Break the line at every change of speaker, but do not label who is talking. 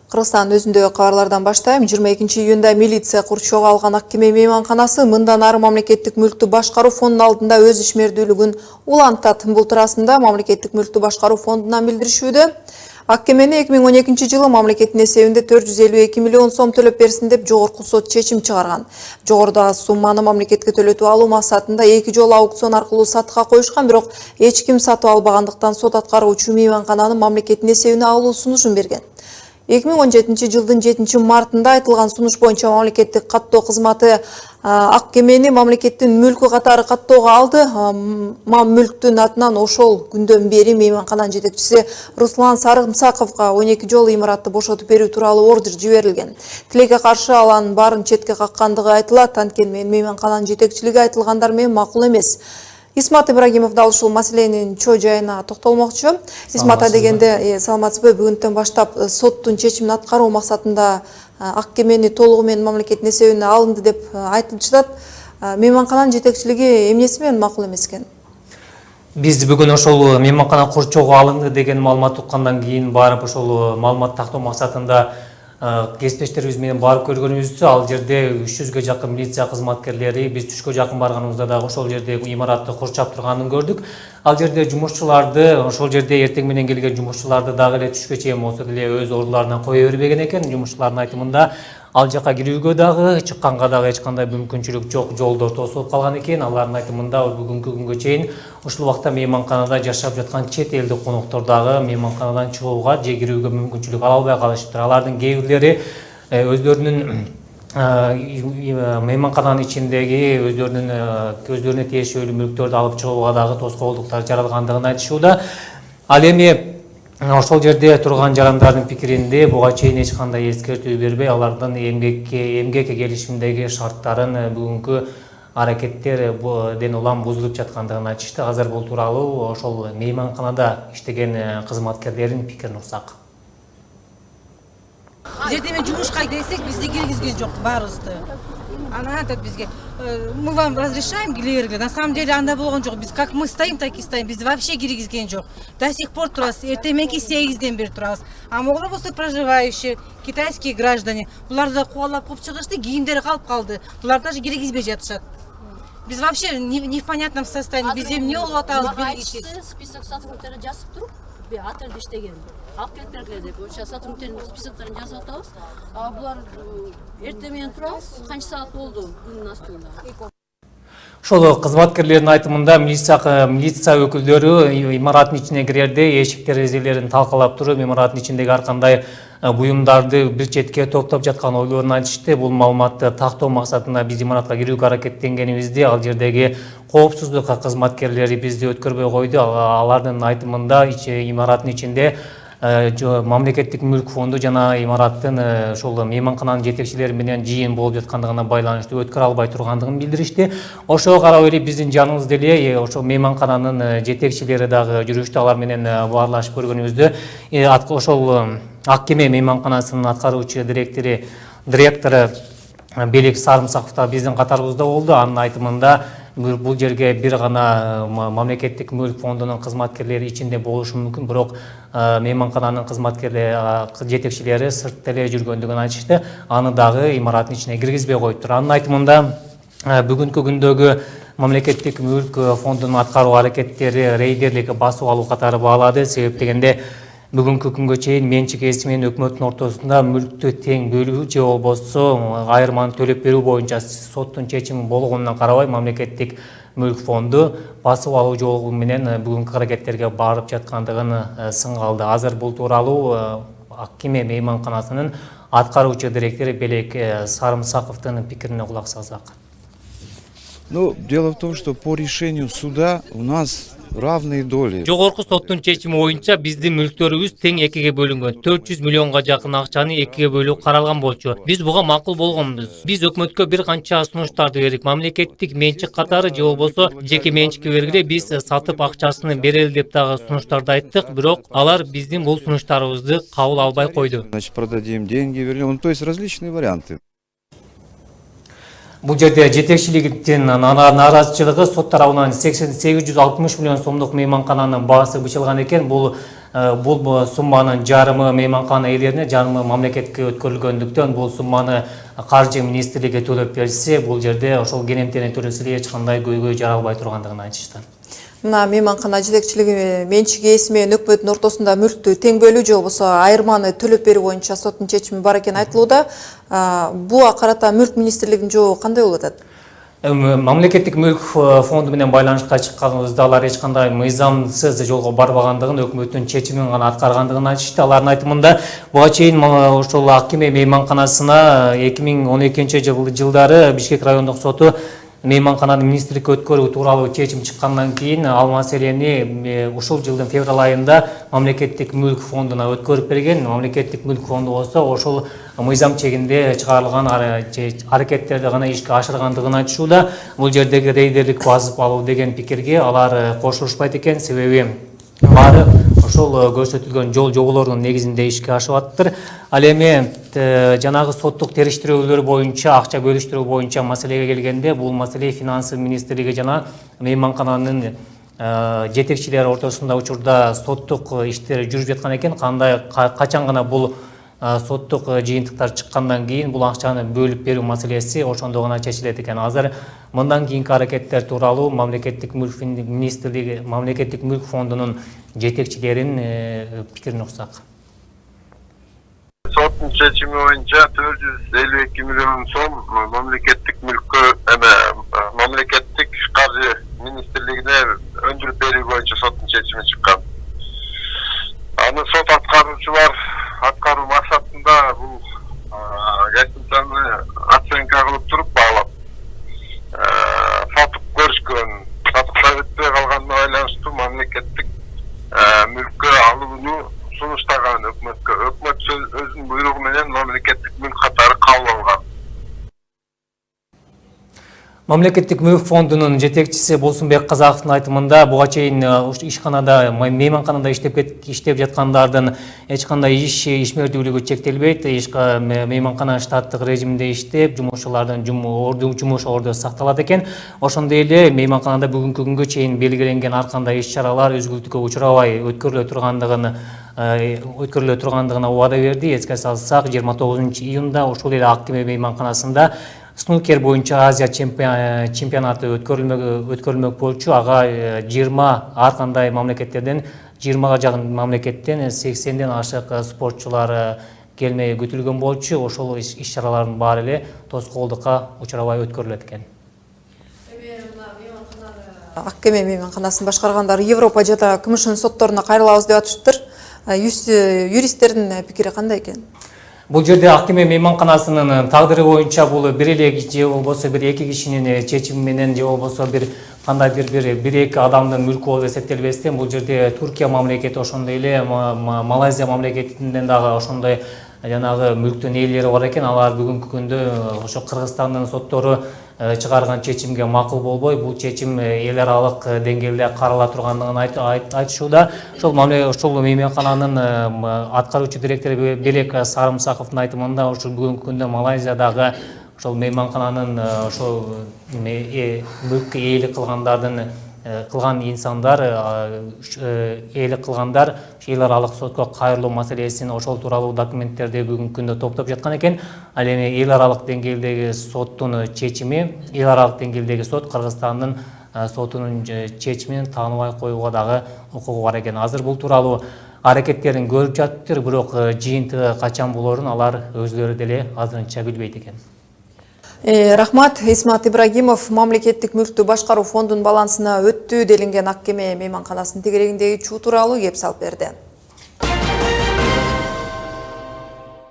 Кыргызстан өзүндөгү кабарлардан баштайм. 22-июнда милиция курчоого алган Аккеме мейманканасы мындан ары мамлекеттик мүлктү башкаруу фондунун алдында өз ишмердүүлүгүн улантат. Бул туурасында мамлекеттик мүлктү башкаруу фондунан билдиришүүдө. Аккемени 2012 мамлекеттин эсебинде 452 миллион сом төлөп берсин деп жогорку сот чечим чыгарган. Жогорудагы сумманы мамлекетке төлөтүп алуу максатында 2 жолу аукцион аркылуу сатыкка коюшкан, бирок эч ким сатып албагандыктан сот аткаруучу мейманкананын мамлекеттин эсебине алуу сунушун берген. 2017 жылдын 7 мартында айтылган сунуш боюнча мамлекеттик каттоо кызматы Аккемени мамлекеттин мүлкү катары каттоого алды. Мүлктүн атынан ошол күндөн бери мейманкананын жетекчиси Руслан Сарымсаковго 12 жолу имаратты бошотуп берүү тууралуу ордер жиберилген. Тилекке каршы аланын баарын четке каккандыгы айтылат. Анткени мейманкананын жетекчилиги айтылгандар менен макул эмес. Исмат Ибрагимов дал ушул маселенин чоо жайына токтолмокчу. Исмат дегенде саламатсызбы, бүгүндөн баштап соттун чечимин аткаруу максатында Аккемени толугу менен мамлекеттин эсебине алынды деп айтылып жатат. Мейманкананын жетекчилиги эмнеси менен макул эмес экен?
Биз бүгүн ошол мейманкана курчоого алынды деген маалымат уккандан кийин барып ошол маалымат тактоо максатында кесиптештерибиз менен барып көргөнүбүздө, ал жерде 300ге жакын милиция кызматкерлери биз түшкө жакын барганыбызда дагы ошол жерде имаратты курчап турганын көрдүк. Ал жерде жумушчуларды, ошол жерде эртең менен келген жумушчуларды дагы эле түшкө чейин болсо деле өз ордуларына кое бербеген экен. Жумушчулардын айтымында ал жака кирүүгө дагы, чыкканга дагы эч кандай мүмкүнчүлүк жок, жолдор тосулуп калган экен. Алардын айтымында бүгүнкү күнгө чейин ушул убакта мейманканада жашап жаткан чет элдик коноктор дагы мейманканадан чыгууга же кирүүгө мүмкүнчүлүк ала албай калышыптыр. Алардын кээ бирлери өздөрүнүн мейманкананын ичиндеги өздөрүнө тиешелүү мүлктөрдү алып чыгууга дагы тоскоолдуктар жаралгандыгын айтышууда. Ал эми ошол жерде турган жарандардын пикиринде буга чейин эч кандай эскертүү бербей, алардын эмгек келишимдеги шарттарын бүгүнкү аракеттерден улам бузулуп жаткандыгын айтышты. Азыр бул тууралуу ошол мейманканада иштеген кызматкерлердин пикирин урсак.
Жердеме жумушка келсек, бизди киргизген жок баарыбызды. Ана айтат бизге, мы вам разрешаем кире. На самом деле анда болгон жок. Биз как мы стоим, так и стоим. Бизди вообще киргизген жок. До сих пор турабыз. Эртеменки 8ден бери турабыз. А могулар болсо проживающие, китайские граждане. Буларды да кубалап коюп чыгышты, кийимдери калып калды. Булар даже киргизбей жатышат. Биз вообще не в понятном состоянии. Биз эмне болуп атабыз белгисиз.
Список сотрудниктерин жазып туруп, ателде иштеген. Алып келип бергиле деп. Ошо сотрудниктердин списоктарын жазып атабыз. А булар эртең менен турабыз. Канча саат болду күндүн астында.
Ошол кызматкерлердин айтымында милиция өкүлдөрү имараттын ичине кирерде эшик терезелерин талкалап туруп, имараттын ичиндеги ар кандай буюмдарды бир четке топтоп жаткан ойлорун айтышты. Бул маалыматты тактоо максатында биз имаратка кирүүгө аракеттенгенибизде ал жердеги коопсуздук кызматкерлери бизди өткөрбөй койду. Алардын айтымында имараттын ичинде мамлекеттик мүлк фонду жана имараттын ошол мейманкананын жетекчилери менен жыйын болуп жаткандыгына байланыштуу өткөрө албай тургандыгын билдиришти. Ошого карап эле биздин жаныбызда эле ошол мейманкананын жетекчилери дагы жүрүштү. Алар менен баарлашып көргөнүбүздө ошол Аккеме мейманканасынын аткаруучу директору Белек Сарымсаков да биздин катарыбызда болду. Анын айтымында бул жерге бир гана мамлекеттик мүлк фондунун кызматкерлери ичинде болушу мүмкүн, бирок мейманкананын кызматкерлери, жетекчилери сыртта эле жүргөндүгүн айтышты. Аны дагы имараттын ичине киргизбей коюптур. Анын айтымында бүгүнкү күндөгү мамлекеттик мүлк фондунун аткаруу аракеттери рейдерлик басып алуу катары баалады. Себеп дегенде бүгүнкү күнгө чейин менчик ээси менен өкмөттүн ортосунда мүлктү тең бөлүү же болбосо айырманы төлөп берүү боюнча соттун чечими болгонуна карабай мамлекеттик мүлк фонду басып алуу жолу менен бүгүнкү аракеттерге барып жаткандыгын сынга алды. Азыр бул тууралуу Аккеме мейманканасынын аткаруучу директору Белек Сарымсаковдун пикирине кулак салсак.
Ну, дело в том, что по решению суда у нас равные доли.
Жогорку соттун чечими боюнча биздин мүлктөрүбүз тең экиге бөлүнгөн. 400 миллионго жакын акчаны экиге бөлүү каралган болчу. Биз буга макул болгонбуз. Биз өкмөткө бир канча сунуштарды бердик. Мамлекеттик менчик катары же болбосо жеке менчикке бергиле, биз сатып акчасын берели деп дагы сунуштарды айттык, бирок алар биздин бул сунуштарыбызды кабыл албай койду.
Значит, продадим деньги, вернем. То есть различные варианты.
Бул жерде жетекчиликтин нааразычылыгы сот тарабынан 860 миллион сомдук мейманкананын баасы бычылган экен. Бул бул сумманын жарымы мейманкана ээлерине, жарымы мамлекетке өткөрүлгөндүктөн бул сумманы каржы министрлиги төлөп берсе, бул жерде ошол кенемтени төлөсө эле эч кандай көйгөй жаралбай тургандыгын айтышты.
Мына мейманкана жетекчилиги менчик ээси менен өкмөттүн ортосунда мүлктү тең бөлүү же болбосо айырманы төлөп берүү боюнча соттун чечими бар экени айтылууда. Буга карата мүлк министрлигинин жообу кандай болуп атат?
Мамлекеттик мүлк фонду менен байланышка чыкканыбызда алар эч кандай мыйзамсыз жолго барбагандыгын, өкмөттүн чечимин гана аткаргандыгын айтышты. Алардын айтымында буга чейин ошол Ак Кеме мейманканасына 2012 жылдары Бишкек райондук соту мейманкананы министрликке өткөрүү тууралуу чечим чыккандан кийин ал маселени ушул жылдын февраль айында мамлекеттик мүлк фондуна өткөрүп берген. Мамлекеттик мүлк фонду болсо ошол мыйзам чегинде чыгарылган аракеттерди гана ишке ашыргандыгын айтышууда. Бул жердеги рейдерлик басып алуу деген пикирге алар кошулушпайт экен, себеби баары ошол көрсөтүлгөн жол жоболордун негизинде ишке ашып атыптыр. Ал эми жанагы соттук териштирүүлөр боюнча, акча бөлүштүрүү боюнча маселеге келгенде, бул маселе финансы министрлиги жана мейманкананын жетекчилери ортосунда учурда соттук иштер жүрүп жаткан экен. Качан гана бул соттук жыйынтыктар чыккандан кийин бул акчаны бөлүп берүү маселеси ошондо гана чечилет экен. Азыр мындан кийинки аракеттер тууралуу мамлекеттик мүлк министрлиги, мамлекеттик мүлк фондунун жетекчилеринин пикирин уксак.
Соттун чечими боюнча 452 миллион сом мамлекеттик мүлккө мамлекеттик каржы министрлигине өндүрүп берүү боюнча соттун чечими чыккан. Аны сот аткаруучулар аткаруу максатында бул гостиницаны оценка кылып туруп баалап сатып көрүшкөн. Сатыкта өтпөй калганына байланыштуу мамлекеттик мүлккө алууну сунуштаган өкмөткө. Өкмөт өзүнүн буйругу менен мамлекеттик мүлк катары кабыл алган.
Мамлекеттик мүлк фондунун жетекчиси Болсунбек Казаковдун айтымында буга чейин ишканада, мейманканада иштеп жаткандардын эч кандай ишмердүүлүгү чектелбейт. Мейманкана штаттык режимде иштеп, жумушчулардын жумуш орду сакталат экен. Ошондой эле мейманканада бүгүнкү күнгө чейин белгиленген ар кандай иш-чаралар үзгүлтүккө учурабай өткөрүлө тургандыгына убада берди. Эске салсак, 29 июнда ушул эле Ак Кеме мейманканасында снукер боюнча Азия чемпионаты өткөрүлмөк болчу. Ага 20 ар кандай мамлекеттерден 20га жакын мамлекеттен 80ден ашык спортчулар келмеги күтүлгөн болчу. Ошол иш-чаралардын баары эле тоскоолдукка учурабай өткөрүлөт экен.
Ак Кеме мейманканасын башкаргандар Европа жана КМШнын сотторуна кайрылабыз деп атышыптыр. Юристтердин пикири кандай экен?
Бул жерде Ак Кеме мейманканасынын тагдыры боюнча бул бир эле же болбосо бир эки кишинин чечими менен же болбосо бир кандайдыр бир эки адамдын мүлкү болуп эсептелбестен, бул жерде Туркия мамлекети, ошондой эле Малайзия мамлекетинен дагы ошондой жанагы мүлктүн ээлери бар экен. Алар бүгүнкү күндө ошо Кыргызстандын соттору чыгарган чечимге макул болбой, бул чечим эл аралык деңгээлде карала тургандыгын айтышууда. Ошол мейманкананын аткаруучу директору Белек Сарымсаковдун айтымында ошол бүгүнкү күндө Малайзиядагы ошол мейманкананын ошол мүлккө ээлик кылган инсандар, ээлик кылгандар эл аралык сотко кайрылуу маселесин ошол тууралуу документтерди бүгүнкү күндө топтоп жаткан экен. Ал эми эл аралык деңгээлдеги соттун чечими, эл аралык деңгээлдеги сот Кыргызстандын сотунун чечимин тааныбай коюуга дагы укугу бар экен. Азыр бул тууралуу аракеттерин көрүп жатыптыр, бирок жыйынтыгы качан болорун алар өзлөрү деле азырынча билбейт экен.
Рахмат. Исмат Ибрагимов мамлекеттик мүлктү башкаруу фондунун балансына өттү делинген Ак Кеме мейманканасынын тегерегиндеги чуу тууралуу кеп салып берди.